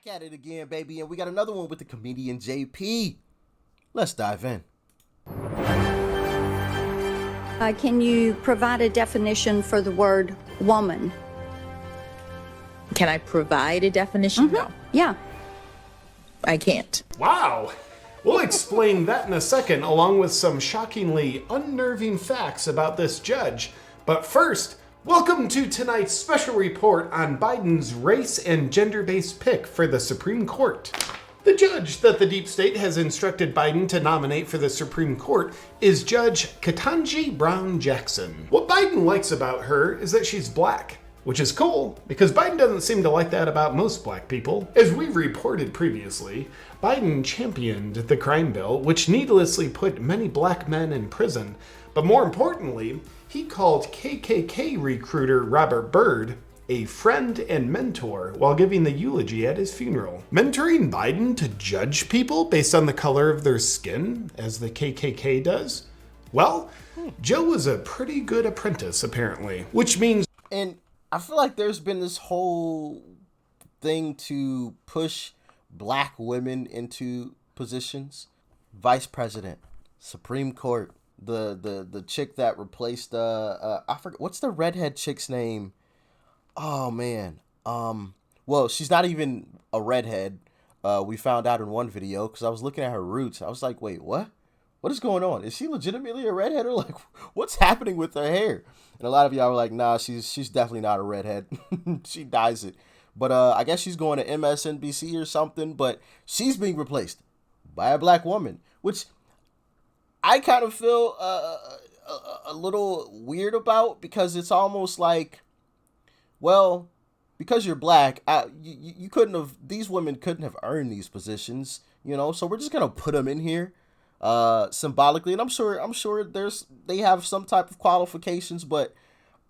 Back at it again, baby, and we got another one with the comedian JP. Let's dive in. Can you provide a definition for the word woman? Can I provide a definition? No, Yeah. I can't. Wow! We'll explain that in a second, along with some shockingly unnerving facts about this judge. But first, welcome to tonight's special report on Biden's race and gender-based pick for the Supreme Court. The judge that the deep state has instructed Biden to nominate for the Supreme Court is Judge Ketanji Brown Jackson. What Biden likes about her is that she's black, which is cool because Biden doesn't seem to like that about most black people. As we've reported previously, Biden championed the crime bill, which needlessly put many black men in prison. But more importantly, he called KKK recruiter Robert Byrd a friend and mentor while giving the eulogy at his funeral. Mentoring Biden to judge people based on the color of their skin, as the KKK does? Well, Joe was a pretty good apprentice, apparently, which means... And I feel like there's been this whole thing to push black women into positions. Vice President, Supreme Court, the chick that replaced I forget what's the redhead chick's name. Oh man. Well, she's not even a redhead. We found out in one video because I was looking at her roots. I was like, wait, what? What is going on? Is she legitimately a redhead, or like what's happening with her hair? And a lot of y'all were like, nah, she's definitely not a redhead. She dyes it. But I guess she's going to MSNBC or something, but she's being replaced by a black woman, which I kind of feel a little weird about, because it's almost like, well, because you're black, you couldn't have, these women couldn't have earned these positions, you know, so we're just going to put them in here symbolically. And I'm sure they have some type of qualifications, but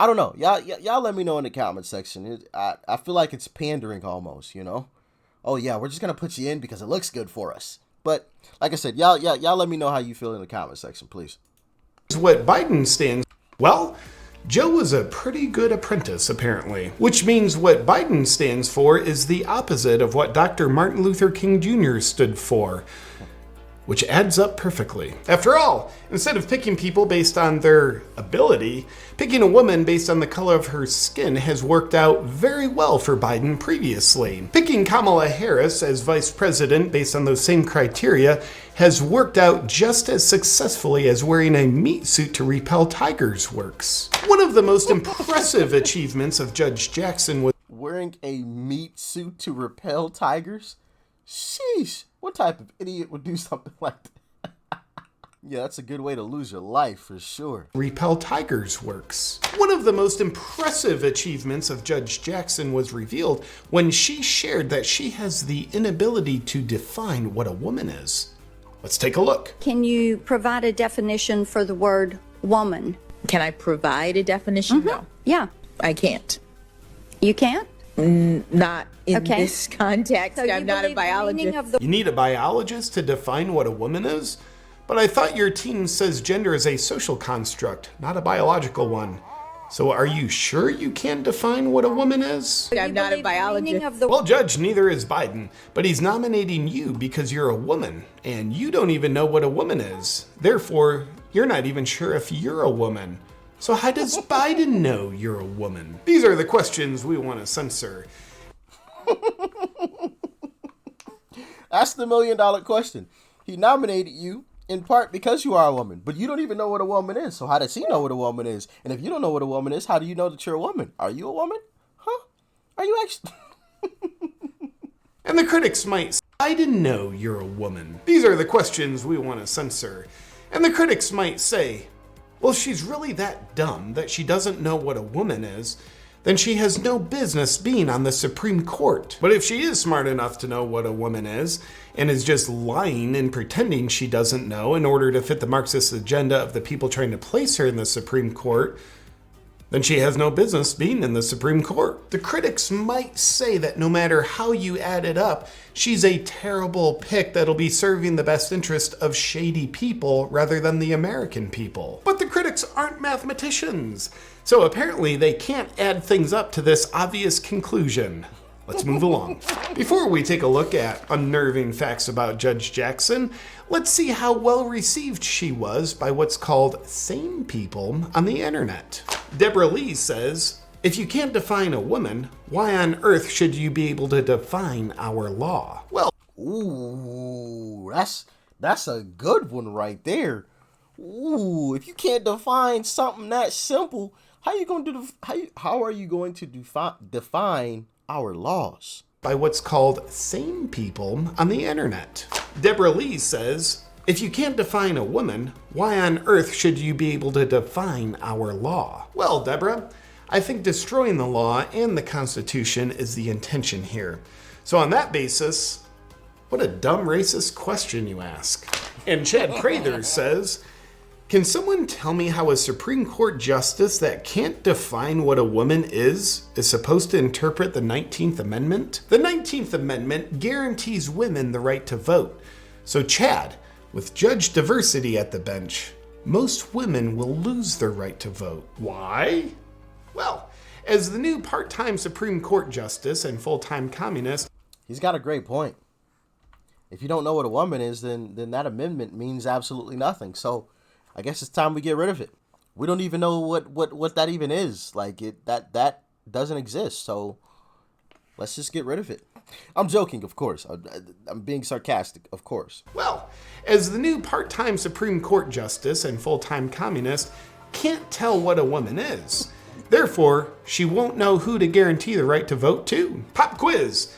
I don't know. Y'all let me know in the comment section. I feel like it's pandering almost, you know? Oh yeah, we're just going to put you in because it looks good for us. But like I said, y'all let me know how you feel in the comment section, please. What Biden stands... Well, Joe was a pretty good apprentice, apparently. Which means what Biden stands for is the opposite of what Dr. Martin Luther King Jr. stood for, which adds up perfectly. After all, instead of picking people based on their ability, picking a woman based on the color of her skin has worked out very well for Biden previously. Picking Kamala Harris as vice president based on those same criteria has worked out just as successfully as wearing a meat suit to repel tigers works. One of the most impressive achievements of Judge Jackson was wearing a meat suit to repel tigers? Sheesh. What type of idiot would do something like that? Yeah, that's a good way to lose your life for sure. repel tigers works. One of the most impressive achievements of Judge Jackson was revealed when she shared that she has the inability to define what a woman is. Let's take a look. Can you provide a definition for the word woman? Can I provide a definition? No, Yeah. I can't. You can't? Not in Okay. this context. So you I'm not a believe the meaning biologist. of the You need a biologist to define what a woman is? But I thought your team says gender is a social construct, not a biological one. So are you sure you can define what a woman is? I'm not a believe the meaning biologist. of the Well, Judge, neither is Biden, but he's nominating you because you're a woman, and you don't even know what a woman is. Therefore, you're not even sure if you're a woman. So how does Biden know you're a woman? These are the questions we want to censor. That's the $1 million question. He nominated you in part because you are a woman, but you don't even know what a woman is. So how does he know what a woman is? And if you don't know what a woman is, how do you know that you're a woman? Are you a woman? Huh? Are you actually... And the critics might say, I didn't know you're a woman. These are the questions we want to censor. And the critics might say, well, she's really that dumb that she doesn't know what a woman is, then she has no business being on the Supreme Court. But if she is smart enough to know what a woman is, and is just lying and pretending she doesn't know in order to fit the Marxist agenda of the people trying to place her in the Supreme Court, then she has no business being in the Supreme Court. The critics might say that no matter how you add it up, she's a terrible pick that'll be serving the best interest of shady people rather than the American people. But the critics aren't mathematicians, so apparently they can't add things up to this obvious conclusion. Let's move along. Before we take a look at unnerving facts about Judge Jackson, let's see how well received she was by what's called sane people on the internet. Deborah Lee says, "If you can't define a woman, why on earth should you be able to define our law?" Well, Ooh, that's a good one right there. Ooh, if you can't define something that simple, how are you going to define our laws? by what's called sane people on the internet. Deborah Lee says, "If you can't define a woman, why on earth should you be able to define our law?" Well, Deborah, I think destroying the law and the Constitution is the intention here. So on that basis, what a dumb racist question you ask. And Chad Prather says, "Can someone tell me how a Supreme Court justice that can't define what a woman is supposed to interpret the 19th Amendment? The 19th Amendment guarantees women the right to vote. So Chad, with judge diversity at the bench, most women will lose their right to vote. Why? Well, as the new part-time Supreme Court justice and full-time communist..." He's got a great point. If you don't know what a woman is, then that amendment means absolutely nothing. So I guess it's time we get rid of it. We don't even know what that even is. Like that doesn't exist. So let's just get rid of it. I'm joking, of course. I'm being sarcastic, of course. Well, as the new part-time Supreme Court justice and full-time communist can't tell what a woman is. Therefore, she won't know who to guarantee the right to vote to. Pop quiz.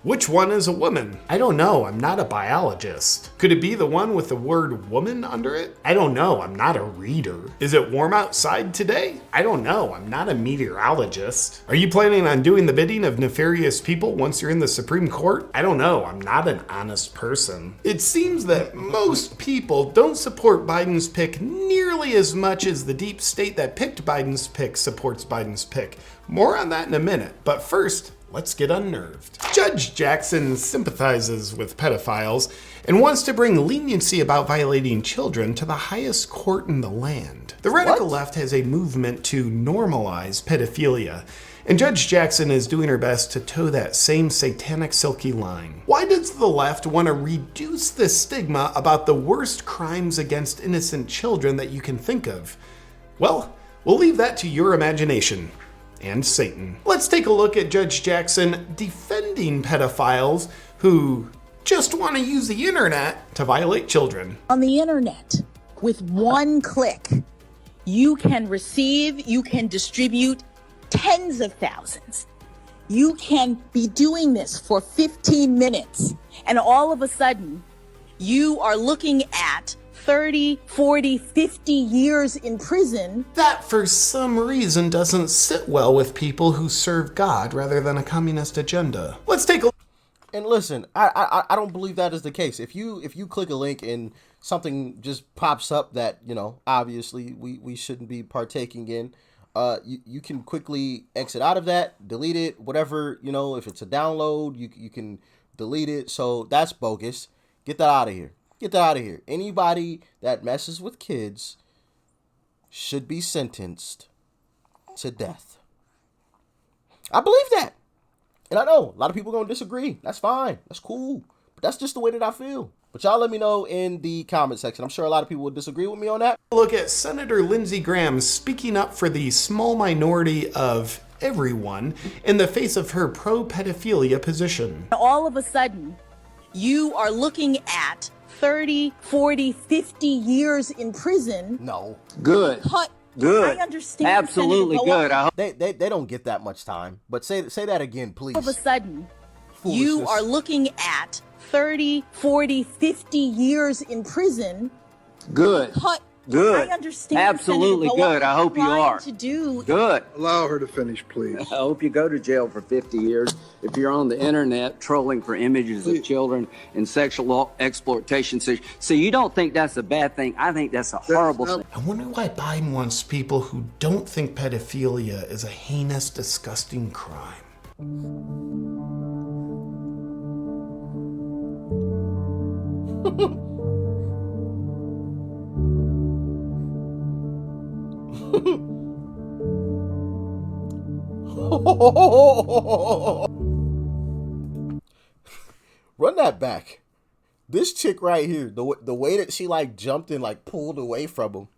Which one is a woman? I don't know, I'm not a biologist. Could it be the one with the word woman under it? I don't know, I'm not a reader. Is it warm outside today? I don't know, I'm not a meteorologist. Are you planning on doing the bidding of nefarious people once you're in the Supreme Court? I don't know, I'm not an honest person. It seems that most people don't support Biden's pick nearly as much as the deep state that picked Biden's pick supports Biden's pick. More on that in a minute, but first, let's get unnerved. Judge Jackson sympathizes with pedophiles and wants to bring leniency about violating children to the highest court in the land. The radical left has a movement to normalize pedophilia, and Judge Jackson is doing her best to toe that same satanic silky line. Why does the left want to reduce the stigma about the worst crimes against innocent children that you can think of? Well, we'll leave that to your imagination. And Satan. Let's take a look at Judge Jackson defending pedophiles who just want to use the internet to violate children. On the internet, with one click, you can receive, you can distribute tens of thousands. You can be doing this for 15 minutes, and all of a sudden, you are looking at 30, 40, 50 years in prison. That, for some reason, doesn't sit well with people who serve God rather than a communist agenda. Let's take a look. And listen, I don't believe that is the case. If you click a link and something just pops up that, obviously we shouldn't be partaking in, you can quickly exit out of that, delete it, whatever, if it's a download, you can delete it. So that's bogus. Get that out of here. Get that out of here. Anybody that messes with kids should be sentenced to death. I believe that. And I know a lot of people are going to disagree. That's fine. That's cool. But that's just the way that I feel. But y'all let me know in the comment section. I'm sure a lot of people would disagree with me on that. Look at Senator Lindsey Graham speaking up for the small minority of everyone in the face of her pro-pedophilia position. All of a sudden, you are looking at 30, 40, 50 years in prison. No. Good. Good. I understand. Absolutely good. I hope They don't get that much time. But say that again, please. All of a sudden, you are looking at 30, 40, 50 years in prison. good. Good. I understand. Absolutely Senator, good. I hope you are. To do. Good. Allow her to finish, please. I hope you go to jail for 50 years if you're on the internet trolling for images of children and sexual exploitation. So you don't think that's a bad thing? I think that's a horrible thing. I wonder why Biden wants people who don't think pedophilia is a heinous, disgusting crime. Run that back. This chick right here, the way that she like jumped and like pulled away from him.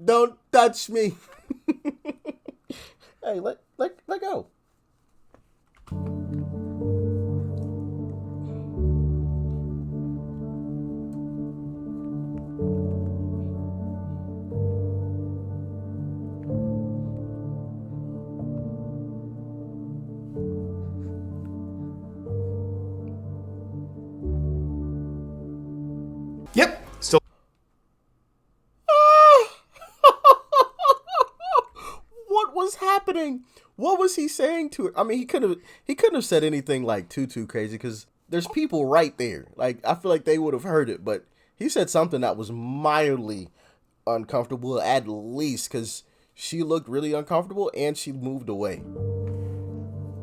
Don't touch me. Hey, let go. Yep, still. What was happening? What was he saying to her? I mean, he couldn't have said anything like too crazy because there's people right there. Like, I feel like they would have heard it, but he said something that was mildly uncomfortable, at least, because she looked really uncomfortable and she moved away.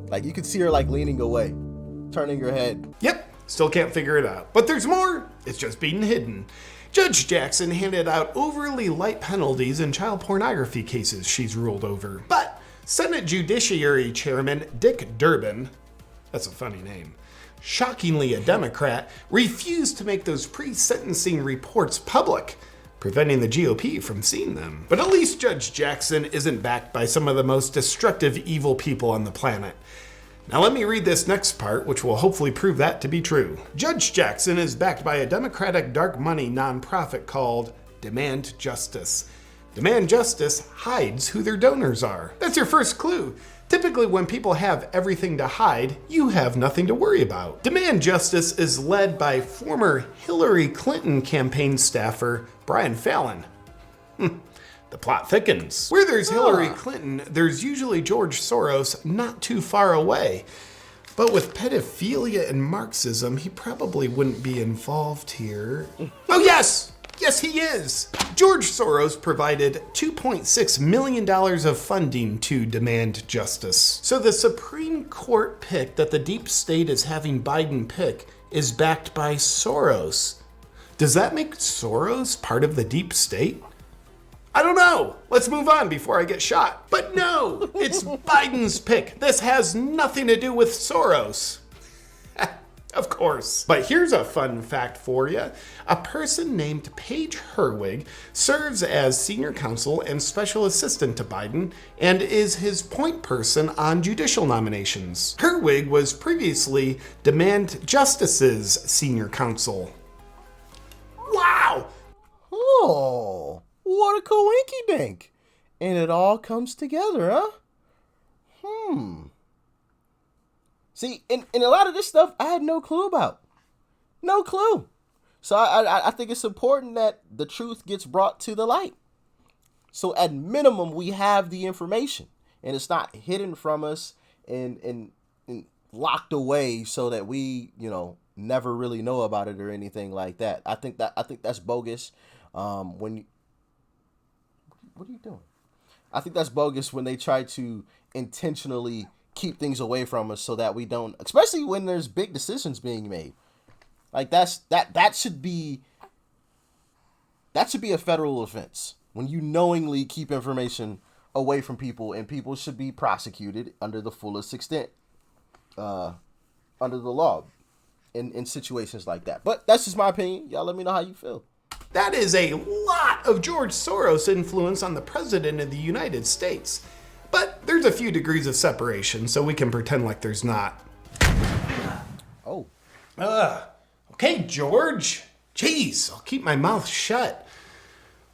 Like, you could see her like leaning away, turning her head. Yep, still can't figure it out. But there's more. It's just being hidden. Judge Jackson handed out overly light penalties in child pornography cases she's ruled over. But Senate Judiciary Chairman Dick Durbin, that's a funny name, shockingly a Democrat, refused to make those pre-sentencing reports public, preventing the GOP from seeing them. But at least Judge Jackson isn't backed by some of the most destructive evil people on the planet. Now let me read this next part, which will hopefully prove that to be true. Judge Jackson is backed by a Democratic dark money nonprofit called Demand Justice. Demand Justice hides who their donors are. That's your first clue. Typically, when people have everything to hide, you have nothing to worry about. Demand Justice is led by former Hillary Clinton campaign staffer Brian Fallon. The plot thickens. Where there's Hillary Clinton, there's usually George Soros not too far away. But with pedophilia and Marxism, he probably wouldn't be involved here. Oh yes! Yes, he is! George Soros provided $2.6 million of funding to Demand Justice. So the Supreme Court pick that the deep state is having Biden pick is backed by Soros. Does that make Soros part of the deep state? I don't know. Let's move on before I get shot. But no, it's Biden's pick. This has nothing to do with Soros. Of course. But here's a fun fact for you. A person named Paige Herwig serves as senior counsel and special assistant to Biden and is his point person on judicial nominations. Herwig was previously Demand Justice's senior counsel. Wow! Oh, what a coinky dink. And it all comes together, huh? See, in a lot of this stuff, I had no clue about. No clue. So I think it's important that the truth gets brought to the light. So at minimum, we have the information. And it's not hidden from us and locked away so that we, never really know about it or anything like that. I think that's bogus. What are you doing? I think that's bogus when they try to intentionally keep things away from us so that we don't, especially when there's big decisions being made. Like that should be a federal offense when you knowingly keep information away from people, and people should be prosecuted under the fullest extent under the law in situations like that. But that's just my opinion. Y'all let me know how you feel. That is a lot of George Soros influence on the president of the United States. But there's a few degrees of separation, so we can pretend like there's not. Oh. Okay, George. Jeez, I'll keep my mouth shut.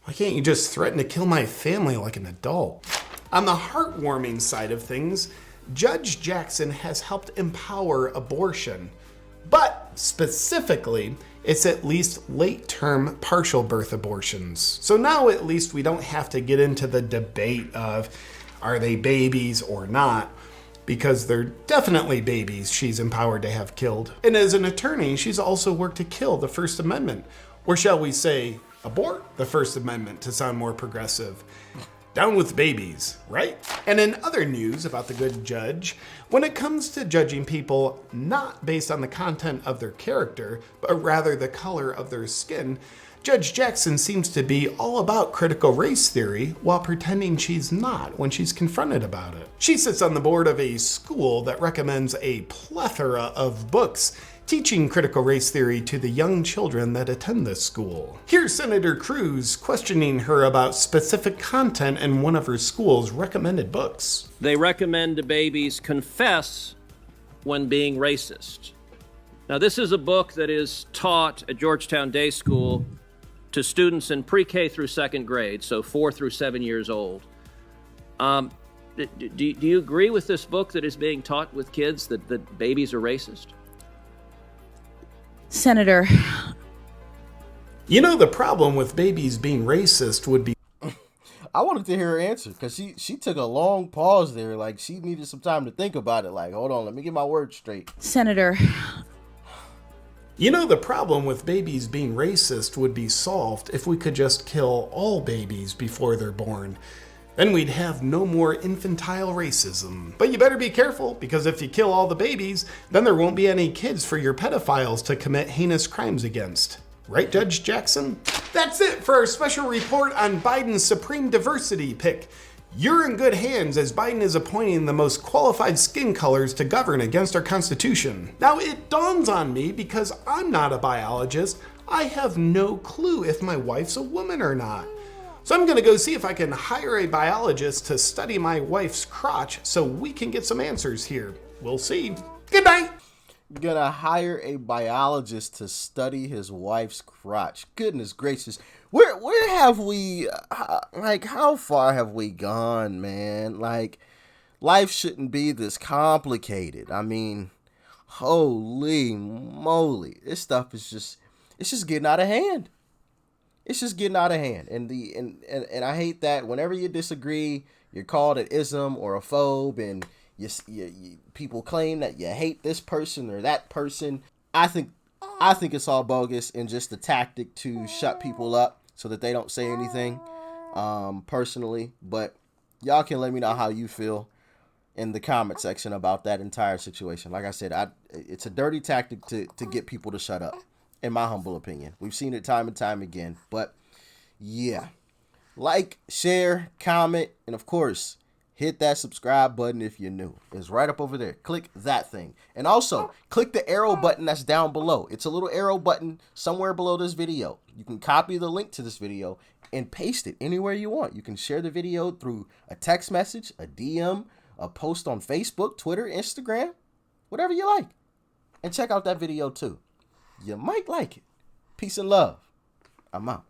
Why can't you just threaten to kill my family like an adult? On the heartwarming side of things, Judge Jackson has helped empower abortion. But specifically, it's at least late-term partial birth abortions. So now at least we don't have to get into the debate of are they babies or not, because they're definitely babies she's empowered to have killed. And as an attorney, she's also worked to kill the First Amendment, or shall we say, abort the First Amendment to sound more progressive. Down with babies, right? And in other news about the good judge, when it comes to judging people not based on the content of their character, but rather the color of their skin, Judge Jackson seems to be all about critical race theory while pretending she's not when she's confronted about it. She sits on the board of a school that recommends a plethora of books teaching critical race theory to the young children that attend this school. Here's Senator Cruz questioning her about specific content in one of her school's recommended books. They recommend to babies confess when being racist. Now, this is a book that is taught at Georgetown Day School to students in pre-K through second grade, so 4 through 7 years old. Do you agree with this book that is being taught with kids that babies are racist? Senator. You know, the problem with babies being racist would be... I wanted to hear her answer because she took a long pause there. Like, she needed some time to think about it. Like, hold on, let me get my words straight. Senator. You know, the problem with babies being racist would be solved if we could just kill all babies before they're born. Then we'd have no more infantile racism. But you better be careful, because if you kill all the babies, then there won't be any kids for your pedophiles to commit heinous crimes against. Right, Judge Jackson? That's it for our special report on Biden's Supreme Diversity pick. You're in good hands as Biden is appointing the most qualified skin colors to govern against our Constitution. Now, it dawns on me, because I'm not a biologist, I have no clue if my wife's a woman or not. So I'm gonna go see if I can hire a biologist to study my wife's crotch so we can get some answers here. We'll see. Good night. You're gonna hire a biologist to study his wife's crotch. Goodness gracious. Where have we, like, how far have we gone, man? Like, life shouldn't be this complicated. I mean, holy moly. This stuff is it's just getting out of hand. It's just getting out of hand. And I hate that whenever you disagree, you're called an ism or a phobe, and you people claim that you hate this person or that person. I think it's all bogus and just a tactic to shut people up so that they don't say anything, personally. But y'all can let me know how you feel in the comment section about that entire situation. Like I said, it's a dirty tactic to get people to shut up, in my humble opinion. We've seen it time and time again. But yeah, like, share, comment, and of course, hit that subscribe button if you're new. It's right up over there. Click that thing. And also, click the arrow button that's down below. It's a little arrow button somewhere below this video. You can copy the link to this video and paste it anywhere you want. You can share the video through a text message, a DM, a post on Facebook, Twitter, Instagram, whatever you like. And check out that video too. You might like it. Peace and love. I'm out.